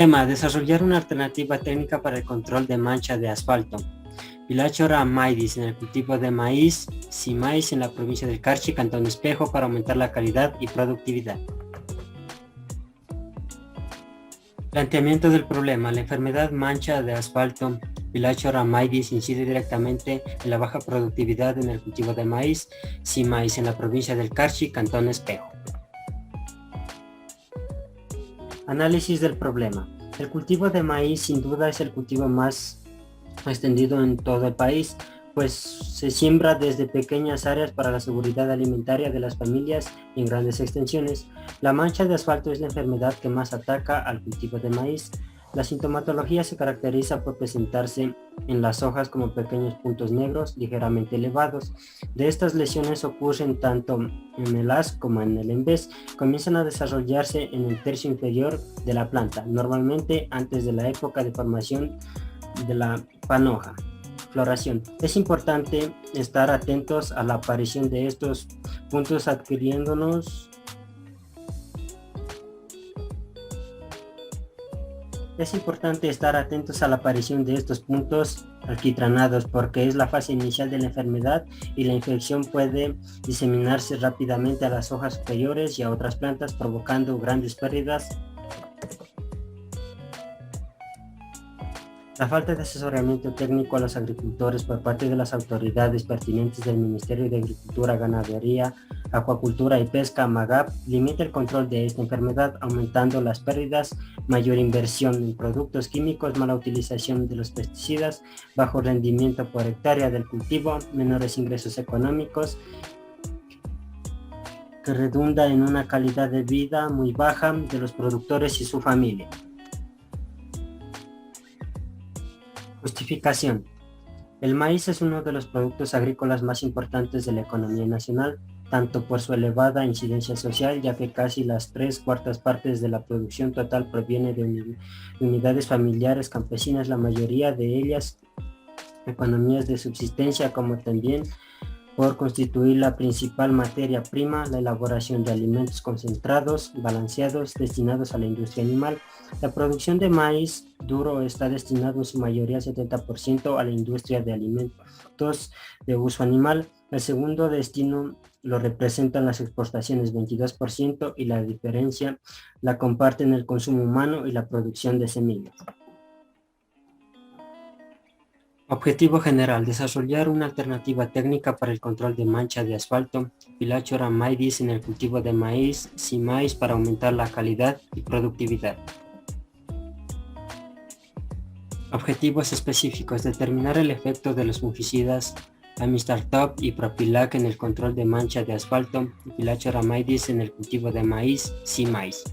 Tema: desarrollar una alternativa técnica para el control de mancha de asfalto. Pilachora maidis en el cultivo de maíz, Simais en la provincia del Carchi, Cantón Espejo, para aumentar la calidad y productividad. Planteamiento del problema. La enfermedad mancha de asfalto Pilachora maidis incide directamente en la baja productividad en el cultivo de maíz, Simais en la provincia del Carchi, Cantón Espejo. Análisis del problema. El cultivo de maíz sin duda es el cultivo más extendido en todo el país, pues se siembra desde pequeñas áreas para la seguridad alimentaria de las familias y en grandes extensiones. La mancha de asfalto es la enfermedad que más ataca al cultivo de maíz. La sintomatología se caracteriza por presentarse en las hojas como pequeños puntos negros ligeramente elevados. De estas lesiones ocurren tanto en el haz como en el envés. Comienzan a desarrollarse en el tercio inferior de la planta, normalmente antes de la época de formación de la panoja. Floración. Es importante estar atentos a la aparición de estos puntos alquitranados porque es la fase inicial de la enfermedad y la infección puede diseminarse rápidamente a las hojas superiores y a otras plantas, provocando grandes pérdidas. La falta de asesoramiento técnico a los agricultores por parte de las autoridades pertinentes del Ministerio de Agricultura, Ganadería, Acuacultura y Pesca, MAGAP, limita el control de esta enfermedad, aumentando las pérdidas, mayor inversión en productos químicos, mala utilización de los pesticidas, bajo rendimiento por hectárea del cultivo, menores ingresos económicos, que redunda en una calidad de vida muy baja de los productores y su familia. Justificación. El maíz es uno de los productos agrícolas más importantes de la economía nacional, tanto por su elevada incidencia social, ya que casi las 3/4 partes de la producción total proviene de unidades familiares campesinas, la mayoría de ellas economías de subsistencia, como también por constituir la principal materia prima, la elaboración de alimentos concentrados, balanceados, destinados a la industria animal. La producción de maíz duro está destinado en su mayoría 70% a la industria de alimentos de uso animal. El segundo destino lo representan las exportaciones 22% y la diferencia la comparten el consumo humano y la producción de semillas. Objetivo general: desarrollar una alternativa técnica para el control de mancha de asfalto, Pilachora maidis en el cultivo de maíz, Simais para aumentar la calidad y productividad. Objetivos específicos: determinar el efecto de los fungicidas Amistar-Top y Propilac en el control de mancha de asfalto, Pilachora maidis en el cultivo de maíz, Simais.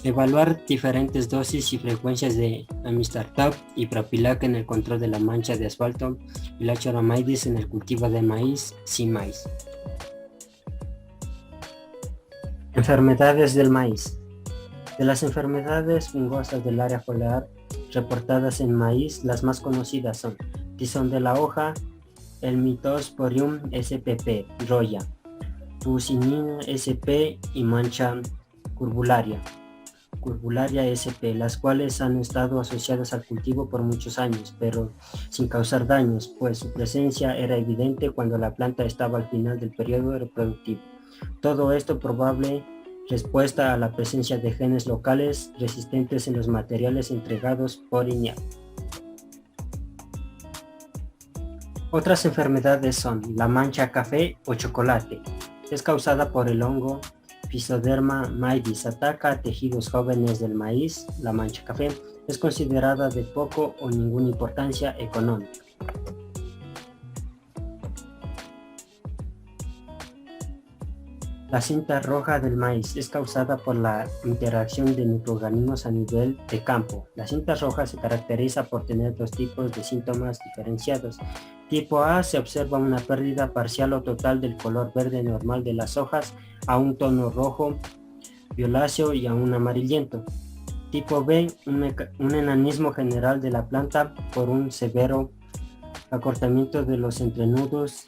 Evaluar diferentes dosis y frecuencias de Amistar-Top y Propilac en el control de la mancha de asfalto, Pilachora maidis en el cultivo de maíz, Simais. Enfermedades del maíz. De las enfermedades fungosas del área foliar reportadas en maíz, las más conocidas son tizón de la hoja, el Mytosporium spp, roya, Fusinina sp y mancha curbularia sp, las cuales han estado asociadas al cultivo por muchos años, pero sin causar daños, pues su presencia era evidente cuando la planta estaba al final del periodo reproductivo. Todo esto probable respuesta a la presencia de genes locales resistentes en los materiales entregados por INEA. Otras enfermedades son la mancha café o chocolate. Es causada por el hongo Physoderma maidis, ataca a tejidos jóvenes del maíz. La mancha café es considerada de poco o ninguna importancia económica. La cinta roja del maíz es causada por la interacción de microorganismos a nivel de campo. La cinta roja se caracteriza por tener dos tipos de síntomas diferenciados. Tipo A: se observa una pérdida parcial o total del color verde normal de las hojas a un tono rojo violáceo y a un amarillento. Tipo B: un enanismo general de la planta por un severo acortamiento de los entrenudos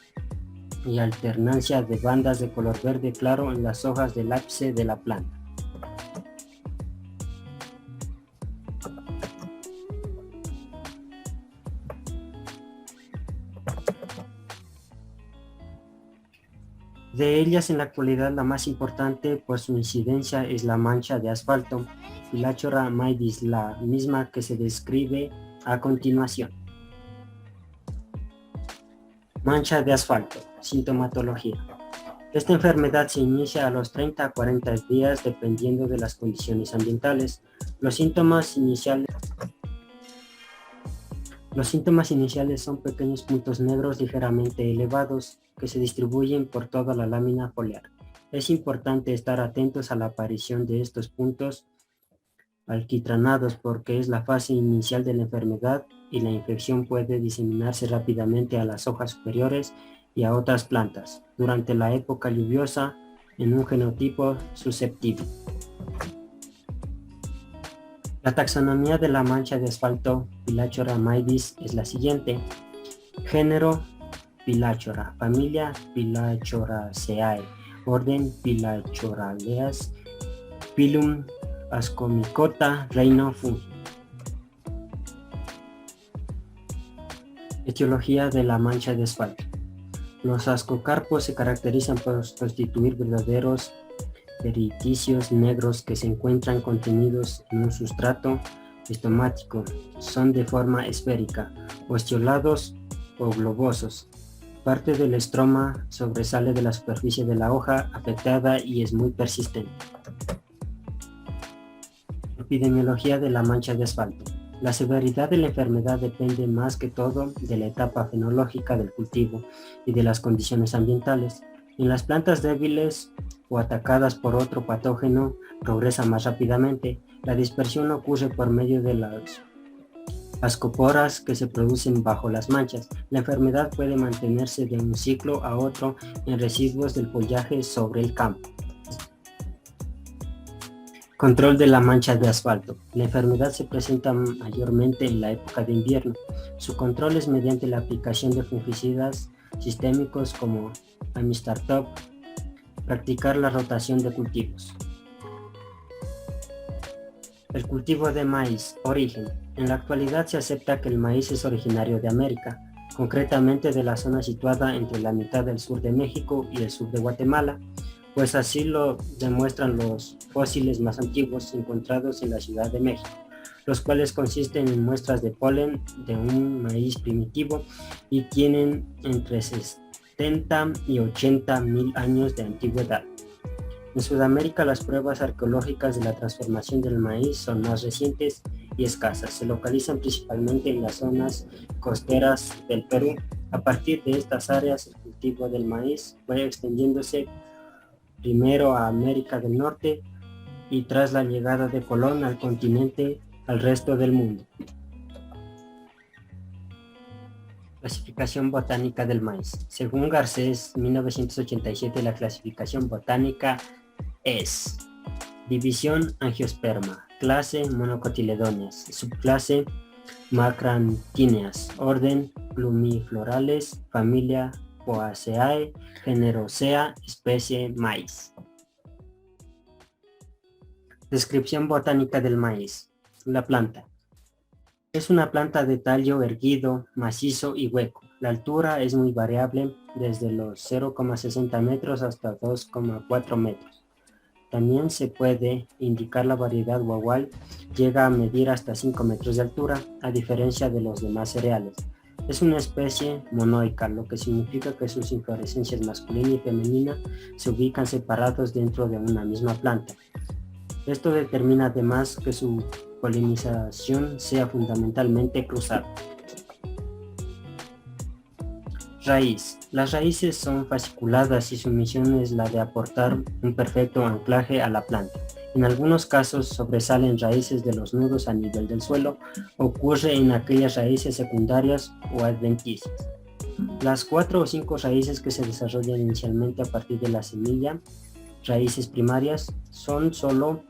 y alternancia de bandas de color verde claro en las hojas del ápice de la planta. De ellas, en la actualidad, la más importante por su incidencia es la mancha de asfalto, Phyllochora maedis, la misma que se describe a continuación. Mancha de asfalto. Sintomatología. Esta enfermedad se inicia a los 30 a 40 días dependiendo de las condiciones ambientales. Los síntomas iniciales son pequeños puntos negros ligeramente elevados que se distribuyen por toda la lámina foliar. Es importante estar atentos a la aparición de estos puntos alquitranados porque es la fase inicial de la enfermedad y la infección puede diseminarse rápidamente a las hojas superiores y a otras plantas durante la época lluviosa en un genotipo susceptible. La taxonomía de la mancha de asfalto Phyllochora maedis es la siguiente. Género Phyllochora, familia Phyllochoraceae, orden Phyllochoraleas, Phylum Ascomycota, reino Fungi. Etiología de la mancha de asfalto. Los ascocarpos se caracterizan por constituir verdaderos periticios negros que se encuentran contenidos en un sustrato estomático. Son de forma esférica, ostiolados o globosos. Parte del estroma sobresale de la superficie de la hoja afectada y es muy persistente. Epidemiología de la mancha de asfalto. La severidad de la enfermedad depende más que todo de la etapa fenológica del cultivo y de las condiciones ambientales. En las plantas débiles o atacadas por otro patógeno progresa más rápidamente. La dispersión ocurre por medio de las ascoporas que se producen bajo las manchas. La enfermedad puede mantenerse de un ciclo a otro en residuos del follaje sobre el campo. Control de la mancha de asfalto. La enfermedad se presenta mayormente en la época de invierno. Su control es mediante la aplicación de fungicidas sistémicos como Amistartop. Practicar la rotación de cultivos. El cultivo de maíz. Origen. En la actualidad se acepta que el maíz es originario de América, concretamente de la zona situada entre la mitad del sur de México y el sur de Guatemala, pues así lo demuestran los fósiles más antiguos encontrados en la Ciudad de México, los cuales consisten en muestras de polen de un maíz primitivo y tienen entre 70 y 80 mil años de antigüedad. En Sudamérica, las pruebas arqueológicas de la transformación del maíz son más recientes y escasas. Se localizan principalmente en las zonas costeras del Perú. A partir de estas áreas, el cultivo del maíz fue extendiéndose primero a América del Norte y tras la llegada de Colón al continente al resto del mundo. Clasificación botánica del maíz. Según Garcés, 1987, la clasificación botánica es: división Angiosperma, clase Monocotiledóneas, subclase Macrantíneas, orden Plumiflorales, familia Poaceae, género Sea, especie maíz. Descripción botánica del maíz. La planta. Es una planta de tallo erguido, macizo y hueco. La altura es muy variable, desde los 0,60 metros hasta 2,4 metros. También se puede indicar la variedad guagual, llega a medir hasta 5 metros de altura, a diferencia de los demás cereales. Es una especie monoica, lo que significa que sus inflorescencias masculina y femenina se ubican separados dentro de una misma planta. Esto determina además que su polinización sea fundamentalmente cruzada. Raíz. Las raíces son fasciculadas y su misión es la de aportar un perfecto anclaje a la planta. En algunos casos sobresalen raíces de los nudos a nivel del suelo. Ocurre en aquellas raíces secundarias o adventicias. Las 4 o 5 raíces que se desarrollan inicialmente a partir de la semilla, raíces primarias, son solo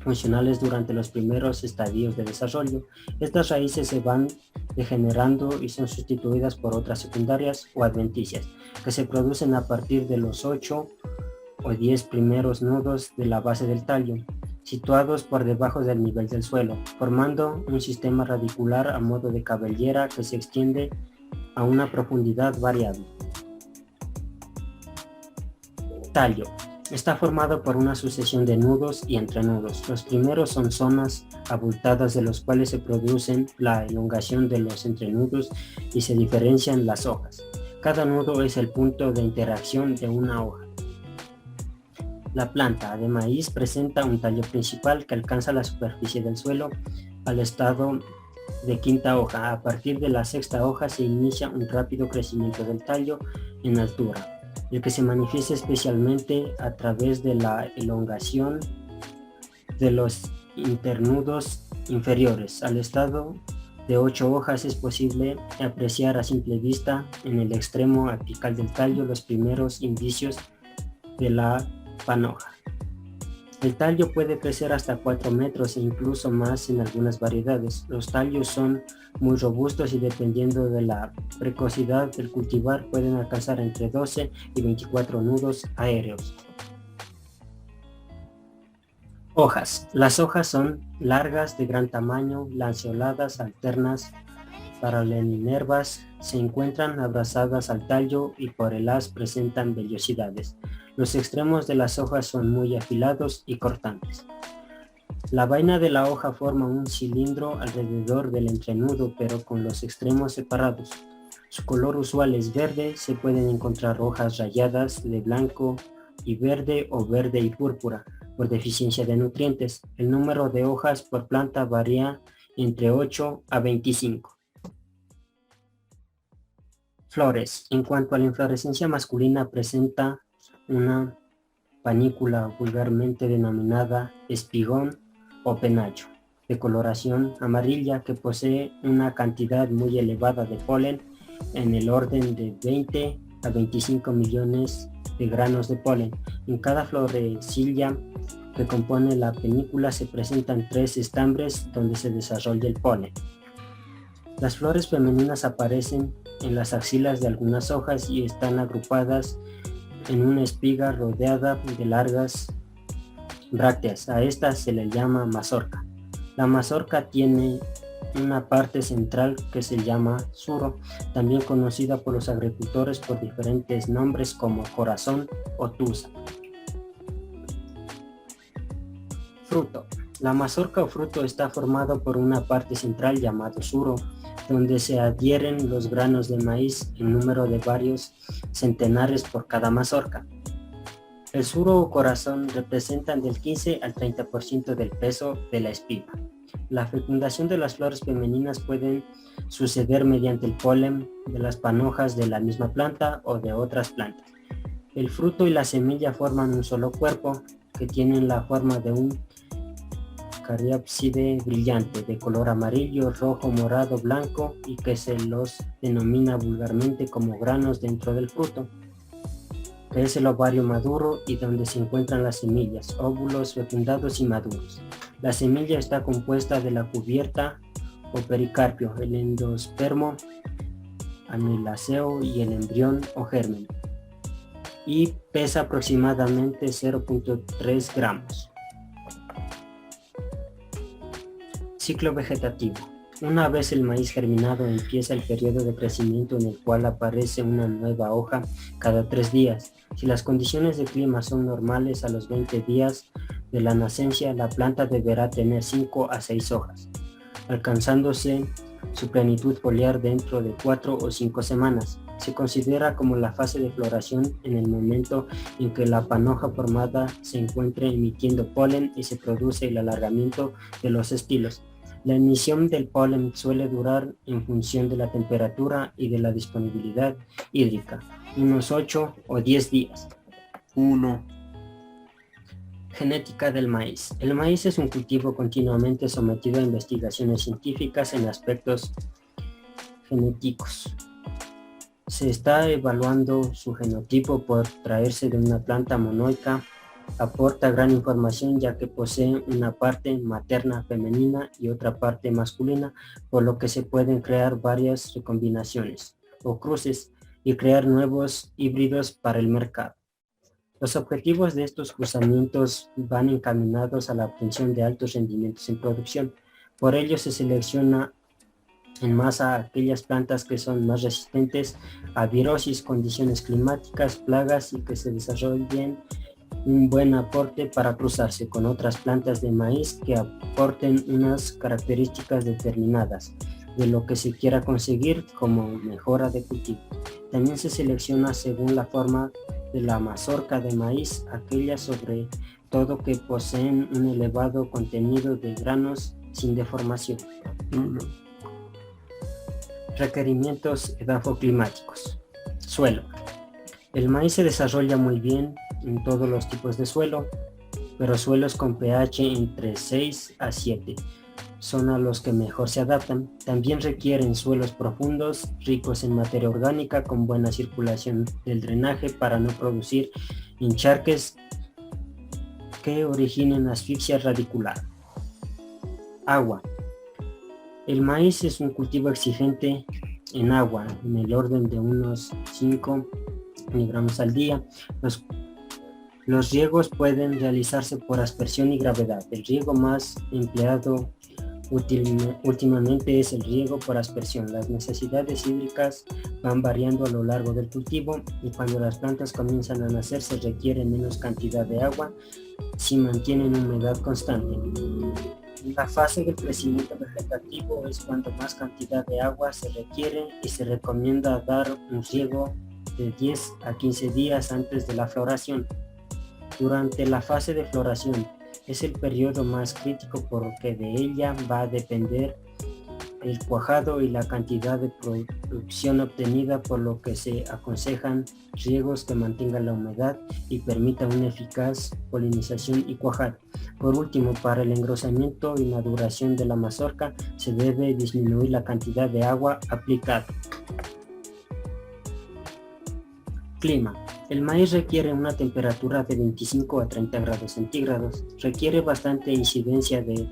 funcionales durante los primeros estadios de desarrollo. Estas raíces se van degenerando y son sustituidas por otras secundarias o adventicias, que se producen a partir de los 8 o 10 primeros nudos de la base del tallo, situados por debajo del nivel del suelo, formando un sistema radicular a modo de cabellera que se extiende a una profundidad variable. Tallo. Está formado por una sucesión de nudos y entrenudos. Los primeros son zonas abultadas de los cuales se producen la elongación de los entrenudos y se diferencian las hojas. Cada nudo es el punto de interacción de una hoja. La planta de maíz presenta un tallo principal que alcanza la superficie del suelo al estado de quinta hoja. A partir de la sexta hoja se inicia un rápido crecimiento del tallo en altura, el que se manifiesta especialmente a través de la elongación de los internudos inferiores. Al estado de 8 hojas es posible apreciar a simple vista en el extremo apical del tallo los primeros indicios de la panoja. El tallo puede crecer hasta 4 metros e incluso más en algunas variedades. Los tallos son muy robustos y dependiendo de la precocidad del cultivar pueden alcanzar entre 12 y 24 nudos aéreos. Hojas. Las hojas son largas, de gran tamaño, lanceoladas, alternas, paralelervas, se encuentran abrazadas al tallo y por el haz presentan vellosidades. Los extremos de las hojas son muy afilados y cortantes. La vaina de la hoja forma un cilindro alrededor del entrenudo, pero con los extremos separados. Su color usual es verde, se pueden encontrar hojas rayadas de blanco y verde o verde y púrpura por deficiencia de nutrientes. El número de hojas por planta varía entre 8 a 25. Flores. En cuanto a la inflorescencia masculina, presenta una panícula vulgarmente denominada espigón o penacho, de coloración amarilla que posee una cantidad muy elevada de polen en el orden de 20 a 25 millones de granos de polen. En cada florecilla que compone la panícula se presentan 3 estambres donde se desarrolla el polen. Las flores femeninas aparecen en las axilas de algunas hojas y están agrupadas en una espiga rodeada de largas brácteas. A esta se le llama mazorca. La mazorca tiene una parte central que se llama suro, también conocida por los agricultores por diferentes nombres como corazón o tusa. Fruto. La mazorca o fruto está formado por una parte central llamado suro, donde se adhieren los granos de maíz en número de varios centenares por cada mazorca. El suro o corazón representan del 15 al 30% del peso de la espiga. La fecundación de las flores femeninas pueden suceder mediante el polen de las panojas de la misma planta o de otras plantas. El fruto y la semilla forman un solo cuerpo que tienen la forma de un cariápside brillante de color amarillo, rojo, morado, blanco y que se los denomina vulgarmente como granos dentro del fruto, que es el ovario maduro y donde se encuentran las semillas, óvulos fecundados y maduros. La semilla está compuesta de la cubierta o pericarpio, el endospermo, amiláceo y el embrión o germen, y pesa aproximadamente 0.3 gramos. Ciclo vegetativo. Una vez el maíz germinado empieza el periodo de crecimiento en el cual aparece una nueva hoja cada 3 días. Si las condiciones de clima son normales, a los 20 días de la nacencia la planta deberá tener 5 a 6 hojas, alcanzándose su plenitud foliar dentro de 4 o 5 semanas. Se considera como la fase de floración en el momento en que la panoja formada se encuentre emitiendo polen y se produce el alargamiento de los estilos. La emisión del polen suele durar, en función de la temperatura y de la disponibilidad hídrica, unos 8 o 10 días. 1. Genética del maíz. El maíz es un cultivo continuamente sometido a investigaciones científicas en aspectos genéticos. Se está evaluando su genotipo por traerse de una planta monoica. Aporta gran información ya que posee una parte materna femenina y otra parte masculina, por lo que se pueden crear varias recombinaciones o cruces y crear nuevos híbridos para el mercado. Los objetivos de estos cruzamientos van encaminados a la obtención de altos rendimientos en producción. Por ello se selecciona en masa aquellas plantas que son más resistentes a virosis, condiciones climáticas, plagas y que se desarrollen un buen aporte para cruzarse con otras plantas de maíz que aporten unas características determinadas de lo que se quiera conseguir como mejora de cultivo. También se selecciona según la forma de la mazorca de maíz, aquellas sobre todo que poseen un elevado contenido de granos sin deformación. Requerimientos edafoclimáticos. Suelo. El maíz se desarrolla muy bien en todos los tipos de suelo, pero suelos con pH entre 6 a 7 son a los que mejor se adaptan. También requieren suelos profundos, ricos en materia orgánica, con buena circulación del drenaje para no producir encharques que originen asfixia radicular. Agua. El maíz es un cultivo exigente en agua, en el orden de unos 5 miligramos al día. Los riegos pueden realizarse por aspersión y gravedad. El riego más empleado últimamente es el riego por aspersión. Las necesidades hídricas van variando a lo largo del cultivo y cuando las plantas comienzan a nacer se requiere menos cantidad de agua si mantienen humedad constante. La fase del crecimiento vegetativo es cuando más cantidad de agua se requiere y se recomienda dar un riego de 10 a 15 días antes de la floración. Durante la fase de floración es el periodo más crítico porque de ella va a depender el cuajado y la cantidad de producción obtenida, por lo que se aconsejan riegos que mantengan la humedad y permitan una eficaz polinización y cuajado. Por último, para el engrosamiento y maduración de la mazorca se debe disminuir la cantidad de agua aplicada. Clima. El maíz requiere una temperatura de 25 a 30 grados centígrados. Requiere bastante incidencia de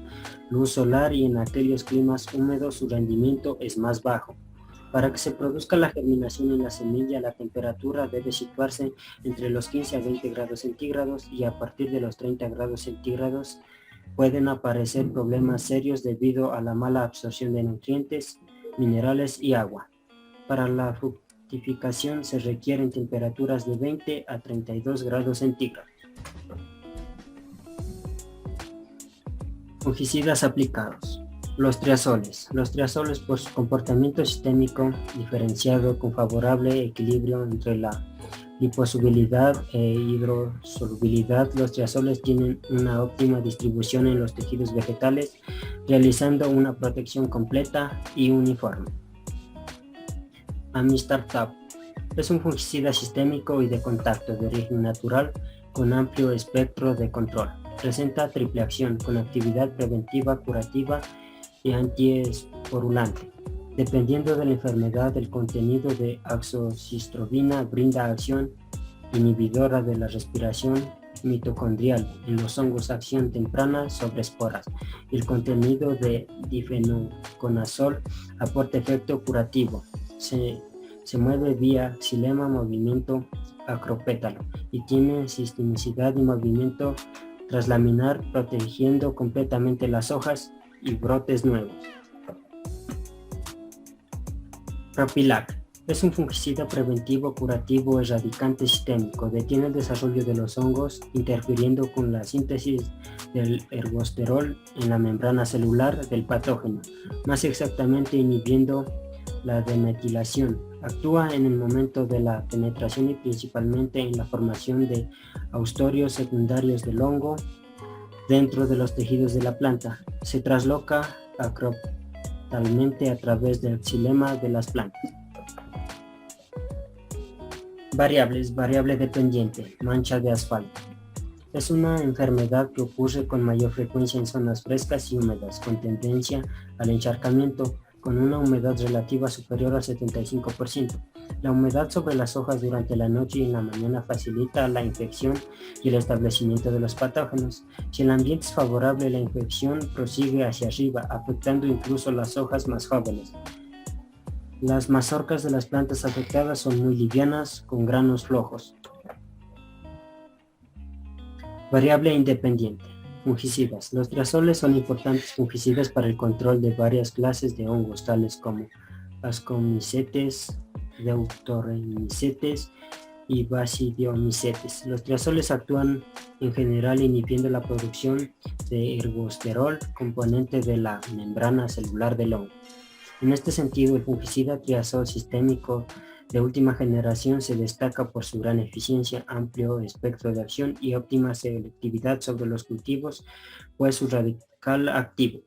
luz solar y en aquellos climas húmedos su rendimiento es más bajo. Para que se produzca la germinación en la semilla, la temperatura debe situarse entre los 15 a 20 grados centígrados y a partir de los 30 grados centígrados pueden aparecer problemas serios debido a la mala absorción de nutrientes, minerales y agua. Para la fructificación se requieren temperaturas de 20 a 32 grados centígrados. Fungicidas aplicados. Los triazoles. Los triazoles, por su comportamiento sistémico diferenciado con favorable equilibrio entre la liposolubilidad e hidrosolubilidad, los triazoles tienen una óptima distribución en los tejidos vegetales, realizando una protección completa y uniforme. Amistartab es un fungicida sistémico y de contacto de origen natural con amplio espectro de control. Presenta triple acción con actividad preventiva, curativa y antiesporulante. Dependiendo de la enfermedad, el contenido de azoxystrobina brinda acción inhibidora de la respiración mitocondrial en los hongos, acción temprana sobre esporas. El contenido de difenoconazol aporta efecto curativo. Se mueve vía xilema, movimiento acropétalo y tiene sistemicidad y movimiento traslaminar, protegiendo completamente las hojas y brotes nuevos. Propilac es un fungicida preventivo, curativo, erradicante sistémico. Detiene el desarrollo de los hongos, interfiriendo con la síntesis del ergosterol en la membrana celular del patógeno, más exactamente inhibiendo la demetilación. Actúa en el momento de la penetración y principalmente en la formación de austorios secundarios del hongo dentro de los tejidos de la planta. Se trasloca acroptalmente a través del xilema de las plantas. Variables. Variable dependiente. Mancha de asfalto. Es una enfermedad que ocurre con mayor frecuencia en zonas frescas y húmedas, con tendencia al encharcamiento, con una humedad relativa superior al 75%. La humedad sobre las hojas durante la noche y en la mañana facilita la infección y el establecimiento de los patógenos. Si el ambiente es favorable, la infección prosigue hacia arriba, afectando incluso las hojas más jóvenes. Las mazorcas de las plantas afectadas son muy livianas, con granos flojos. Variable independiente. Fungicidas. Los triazoles son importantes fungicidas para el control de varias clases de hongos, tales como ascomycetes, deuteromycetes y basidiomycetes. Los triazoles actúan en general inhibiendo la producción de ergosterol, componente de la membrana celular del hongo. En este sentido, el fungicida triazol sistémico de última generación se destaca por su gran eficiencia, amplio espectro de acción y óptima selectividad sobre los cultivos, pues su radical activo